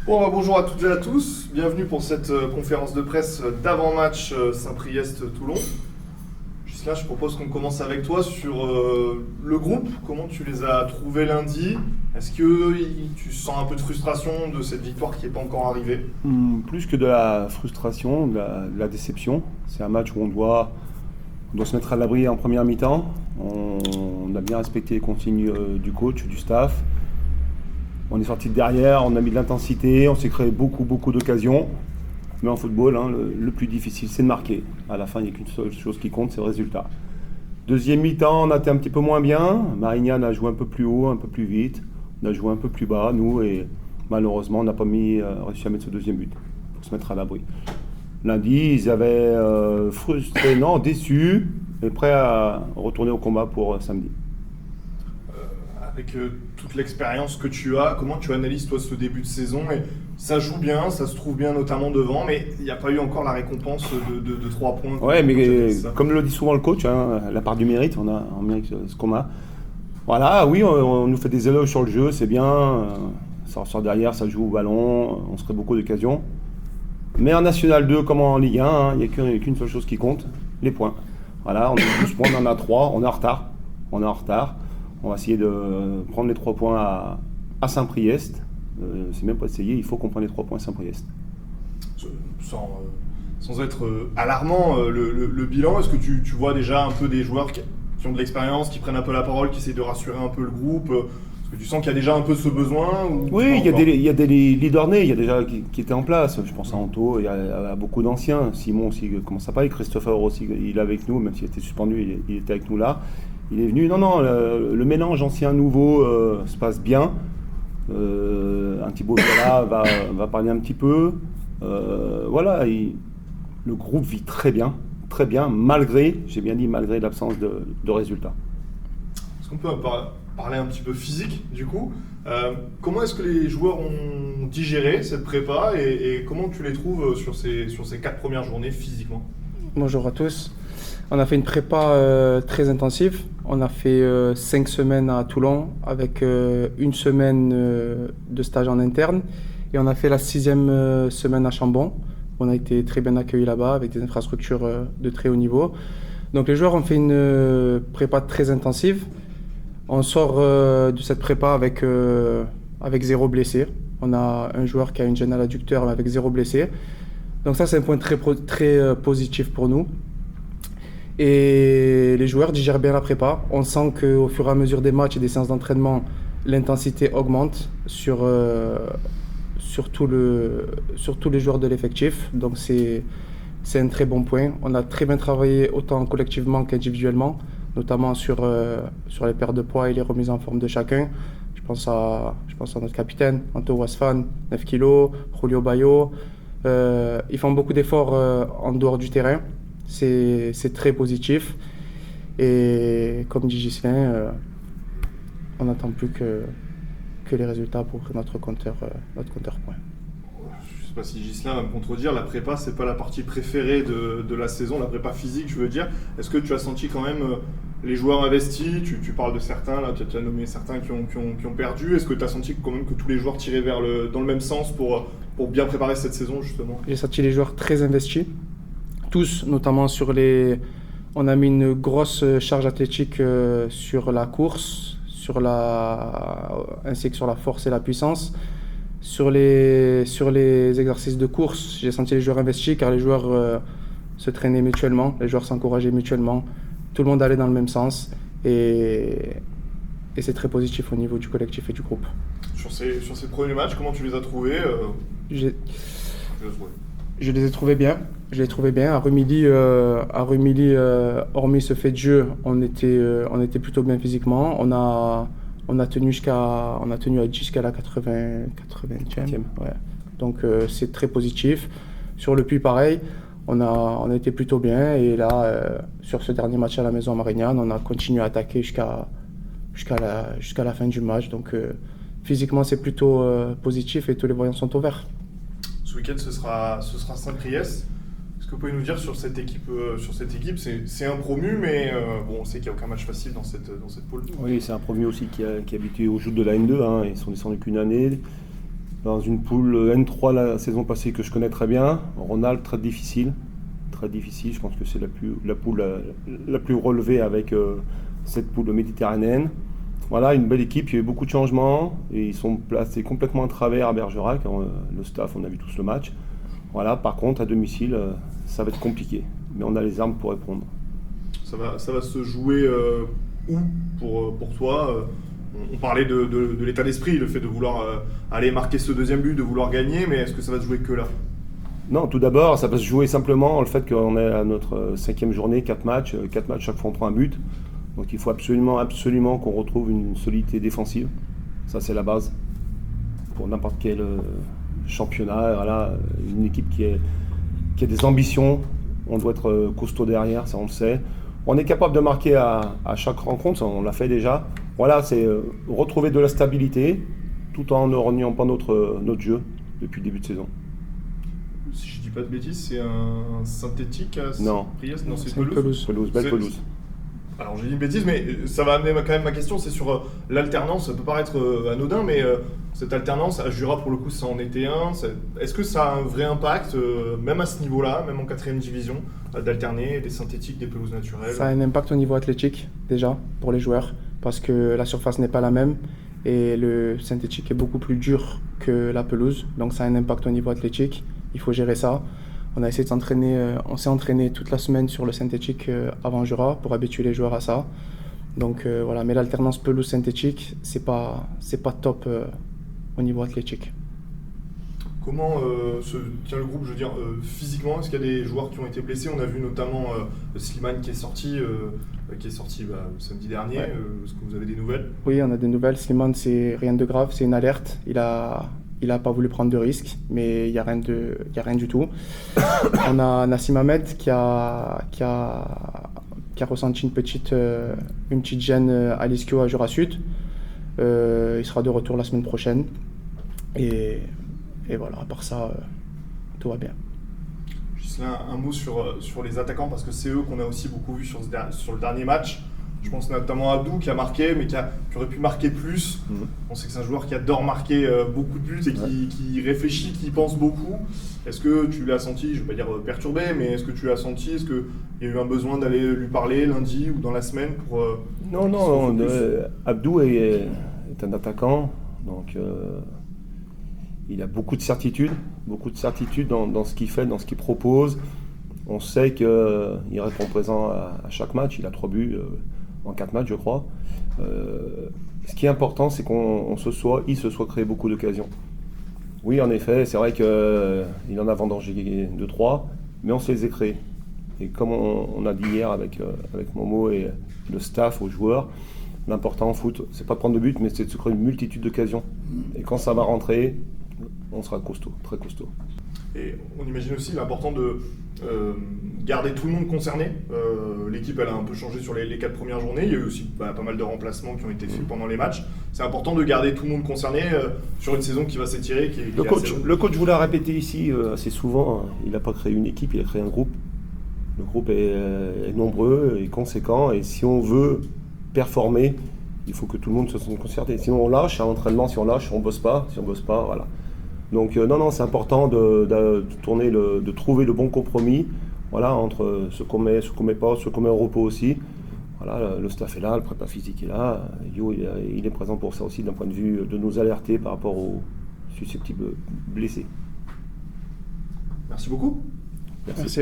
Bon, bonjour à toutes et à tous, bienvenue pour cette conférence de presse d'avant-match Saint-Priest-Toulon. Gislain, je propose qu'on commence avec toi sur le groupe. Comment tu les as trouvés lundi? Est-ce que tu sens un peu de frustration de cette victoire qui n'est pas encore arrivée? Plus que de la frustration, de la déception. C'est un match où on doit se mettre à l'abri en première mi-temps. On a bien respecté les consignes du coach, du staff. On est sorti de derrière, on a mis de l'intensité, on s'est créé beaucoup d'occasions. Mais en football, le plus difficile, c'est de marquer. À la fin, il n'y a qu'une seule chose qui compte, c'est le résultat. Deuxième mi-temps, on a été un petit peu moins bien. Marignane a joué un peu plus haut, un peu plus vite. On a joué un peu plus bas, nous, et malheureusement, on n'a pas réussi à mettre ce deuxième but pour se mettre à l'abri. Lundi, ils avaient frustré, déçus, et prêts à retourner au combat pour samedi. Avec toute l'expérience que tu as, comment tu analyses toi ce début de saison? Et ça joue bien, ça se trouve bien notamment devant, mais il n'y a pas eu encore la récompense de 3 points. Ouais, mais comme le dit souvent le coach, la part du mérite, on mérite ce qu'on a. Voilà, oui, on nous fait des éloges sur le jeu, c'est bien. Ça ressort derrière, ça joue au ballon, on se crée beaucoup d'occasions. Mais en National 2 comme en Ligue 1, il n'y a qu'une seule chose qui compte, les points. Voilà, on a 12 points, on en a 3, on est en retard. On va essayer de prendre les 3 points à Saint-Priest. C'est même pas essayé, il faut qu'on prenne les 3 points à Saint-Priest. Sans être alarmant, le bilan, est-ce que tu vois déjà un peu des joueurs qui ont de l'expérience, qui prennent un peu la parole, qui essayent de rassurer un peu le groupe? Est-ce que tu sens qu'il y a déjà un peu ce besoin Oui, il y a des leaders nés, il y a déjà qui étaient en place. Je pense à Anto, il y a beaucoup d'anciens. Simon aussi commence à parler, Christopher aussi, il est avec nous, même s'il était suspendu, il était avec nous là. Il est venu. Le mélange ancien-nouveau se passe bien. Un Thibaut Viala va parler un petit peu. Voilà, le groupe vit très bien, malgré l'absence de résultats. Est-ce qu'on peut parler un petit peu physique du coup? Comment est-ce que les joueurs ont digéré cette prépa et comment tu les trouves sur ces 4 premières journées physiquement? Bonjour à tous. On a fait une prépa très intensive. On a fait 5 semaines à Toulon avec une semaine de stage en interne. Et on a fait la 6e semaine à Chambon. On a été très bien accueillis là-bas avec des infrastructures de très haut niveau. Donc les joueurs ont fait une prépa très intensive. On sort de cette prépa avec 0 blessé. On a un joueur qui a une gêne à l'adducteur mais avec 0 blessé. Donc ça, c'est un point très positif pour nous. Et les joueurs digèrent bien la prépa. On sent qu'au fur et à mesure des matchs et des séances d'entraînement, l'intensité augmente sur tous les joueurs de l'effectif. Donc c'est un très bon point. On a très bien travaillé autant collectivement qu'individuellement, notamment sur les pertes de poids et les remises en forme de chacun. Je pense à notre capitaine, Anto Wasfan, 9 kg, Julio Bayo. Ils font beaucoup d'efforts en dehors du terrain. C'est très positif. Et comme dit Gislain, on n'attend plus que les résultats pour notre compteur points. Je ne sais pas si Gislain va me contredire, la prépa, c'est pas la partie préférée de la saison, la prépa physique, je veux dire. Est-ce que tu as senti quand même les joueurs investis? Tu parles de certains, là, tu as nommé certains qui ont perdu. Est-ce que tu as senti quand même que tous les joueurs tiraient dans le même sens pour bien préparer cette saison, justement? J'ai senti les joueurs très investis. Tous, notamment on a mis une grosse charge athlétique sur la course, ainsi que sur la force et la puissance. Sur les exercices de course, j'ai senti les joueurs investis car les joueurs se traînaient mutuellement, les joueurs s'encourageaient mutuellement. Tout le monde allait dans le même sens et c'est très positif au niveau du collectif et du groupe. Sur ces premiers matchs, comment tu les as trouvés? Je les ai trouvés bien. À Rumilly, hormis ce fait de jeu, on était plutôt bien physiquement. On a tenu jusqu'à la 80e. Ouais. Donc c'est très positif. Sur le Puy, pareil, on a été plutôt bien. Et là, sur ce dernier match à la maison à Marignane, on a continué à attaquer jusqu'à la fin du match. Donc physiquement, c'est plutôt positif et tous les voyants sont au vert. Ce week-end, ce sera Saint-Priest. Est-ce que vous pouvez nous dire sur cette équipe, c'est un promu, mais on sait qu'il n'y a aucun match facile dans cette poule. Oui, c'est un promu aussi qui est habitué au jeu de la N2. Ils sont descendus qu'une année. dans une poule N3 la saison passée que je connais très bien. Rhône-Alpes, très difficile. Très difficile. Je pense que c'est la poule la plus relevée avec cette poule méditerranéenne. Voilà, une belle équipe. Il y a eu beaucoup de changements. Et ils sont placés complètement à travers à Bergerac. Le staff, on a vu tous le match. Voilà, par contre, à domicile, ça va être compliqué. Mais on a les armes pour répondre. Ça va se jouer où pour toi on parlait de l'état d'esprit, le fait de vouloir aller marquer ce deuxième but, de vouloir gagner, mais est-ce que ça va se jouer que là? Non, tout d'abord, ça va se jouer simplement le fait qu'on est à notre 5e journée, 4 matchs, chaque fois on prend un but. Donc il faut absolument qu'on retrouve une solidité défensive. Ça, c'est la base pour n'importe quel championnat. Voilà, une équipe qui a des ambitions, on doit être costaud derrière, ça on le sait. On est capable de marquer à chaque rencontre, ça, on l'a fait déjà. Voilà, c'est retrouver de la stabilité tout en ne reniant pas notre jeu depuis le début de saison. Si je dis pas de bêtises, c'est un synthétique à Non. Priest? Non, c'est une pelouse. Belle pelouse. Alors j'ai dit une bêtise, mais ça va amener quand même ma question, c'est sur l'alternance. Ça peut paraître anodin, mais cette alternance à Jura, pour le coup, ça en était un. Est-ce que ça a un vrai impact, même à ce niveau-là, même en 4e division, d'alterner des synthétiques, des pelouses naturelles? Ça a un impact au niveau athlétique, déjà, pour les joueurs, parce que la surface n'est pas la même et le synthétique est beaucoup plus dur que la pelouse, donc ça a un impact au niveau athlétique. Il faut gérer ça. On a essayé de s'entraîner, on s'est entraîné toute la semaine sur le synthétique avant Jura pour habituer les joueurs à ça. Donc voilà, mais l'alternance pelouse synthétique, c'est pas top au niveau athlétique. Comment se tient le groupe, je veux dire, physiquement? Est-ce qu'il y a des joueurs qui ont été blessés? On a vu notamment Slimane qui est sorti samedi dernier. Ouais. Est-ce que vous avez des nouvelles? Oui, on a des nouvelles. Slimane, c'est rien de grave, c'est une alerte. Il a pas voulu prendre de risques, mais il y a rien du tout. On a Nassim Ahmed qui a ressenti une petite gêne à l'ischio à Jura Sud. Il sera de retour la semaine prochaine. Et voilà, à part ça, tout va bien. Ghislain, un mot sur les attaquants, parce que c'est eux qu'on a aussi beaucoup vu sur le dernier match. Je pense notamment à Abdou qui a marqué, mais qui aurait pu marquer plus. On sait que c'est un joueur qui adore marquer beaucoup de buts et qui réfléchit, qui pense beaucoup. Est-ce que tu l'as senti, je ne vais pas dire perturbé, mais est-ce que tu l'as senti? Est-ce qu'il y a eu un besoin d'aller lui parler lundi ou dans la semaine pour Non. Abdou est un attaquant, donc il a beaucoup de certitudes dans ce qu'il fait, dans ce qu'il propose. On sait qu'il répond présent à chaque match. Il a 3 buts en 4 matchs, je crois. Ce qui est important, c'est qu'il se soit créé beaucoup d'occasions. Oui, en effet, c'est vrai qu'il en a vendangé 2-3, mais on se les a créés. Et comme on a dit hier avec Momo et le staff aux joueurs, l'important en foot, c'est pas de prendre de but, mais c'est de se créer une multitude d'occasions. Et quand ça va rentrer, on sera costaud, très costaud. Et on imagine aussi l'important de garder tout le monde concerné. L'équipe elle a un peu changé sur les 4 premières journées. Il y a eu aussi pas mal de remplacements qui ont été faits pendant les matchs. C'est important de garder tout le monde concerné sur une saison qui va s'étirer. Le coach vous l'a répété ici assez souvent. Il n'a pas créé une équipe, il a créé un groupe. Le groupe est nombreux et conséquent. Et si on veut performer, il faut que tout le monde se sente concerté. Sinon on lâche à l'entraînement, si on lâche, on bosse pas. Si on bosse pas, voilà. Donc non, c'est important de trouver le bon compromis, voilà, entre ce qu'on met pas, ce qu'on met au repos aussi. Voilà, le staff est là, le prépa physique est là. Yo, il est présent pour ça aussi, d'un point de vue de nous alerter par rapport aux susceptibles blessés. Merci beaucoup. Merci.